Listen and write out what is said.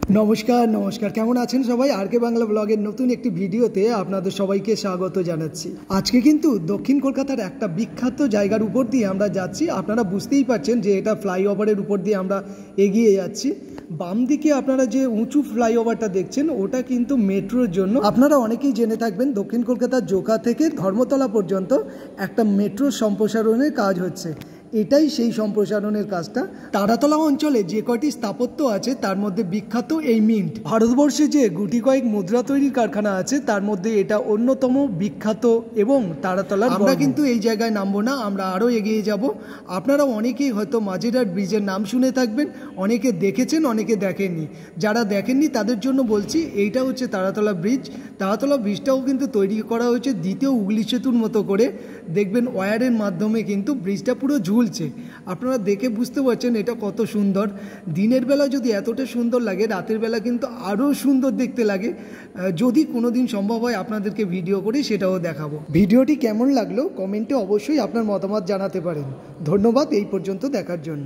নমস্কার নমস্কার, কেমন আছেন সবাই? আর কে বাংলা ব্লগের নতুন একটি ভিডিওতে আপনাদের সবাইকে স্বাগত জানাচ্ছি। আজকে কিন্তু দক্ষিণ কলকাতার একটা বিখ্যাত জায়গার উপর দিয়ে আমরা যাচ্ছি। আপনারা বুঝতেই পারছেন যে এটা ফ্লাইওভারের উপর দিয়ে আমরা এগিয়ে যাচ্ছি। বাম দিকে আপনারা যে উঁচু ফ্লাইওভারটা দেখছেন ওটা কিন্তু মেট্রোর জন্য। আপনারা অনেকেই জেনে থাকবেন দক্ষিণ কলকাতার জোকা থেকে ধর্মতলা পর্যন্ত একটা মেট্রো সম্প্রসারণের কাজ হচ্ছে। এটাই সেই সম্প্রসারণের কাজটা। তারাতলা অঞ্চলে যে কয়টি স্থাপত্য আছে তার মধ্যে বিখ্যাত এই মিন্ট। ভারতবর্ষে যে গুটি কয়েক মুদ্রা তৈরির কারখানা আছে তার মধ্যে এটা অন্যতম বিখ্যাত এবং তারাতলা। আমরা কিন্তু এই জায়গায় নামবো না, আমরা আরও এগিয়ে যাব। আপনারা অনেকেই হয়তো মাঝেরহাট ব্রিজের নাম শুনে থাকবেন, অনেকে দেখেছেন অনেকে দেখেননি। যারা দেখেননি তাদের জন্য বলছি, এইটা হচ্ছে তারাতলা ব্রিজ। তারাতলা ব্রিজটাও কিন্তু তৈরি করা হয়েছে দ্বিতীয় হুগলি সেতুর মতো করে। দেখবেন ওয়্যারের মাধ্যমে কিন্তু ব্রিজটা পুরো ঝুলছে। আপনারা দেখে বুঝতে পারছেন এটা কত সুন্দর। দিনের বেলা যদি এতটা সুন্দর লাগে, রাতের বেলা কিন্তু আরও সুন্দর দেখতে লাগে। যদি কোনো দিন সম্ভব হয় আপনাদেরকে ভিডিও করে সেটাও দেখাবো। ভিডিওটি কেমন লাগলো কমেন্টে অবশ্যই আপনার মতামত জানাতে পারেন। ধন্যবাদ এই পর্যন্ত দেখার জন্য।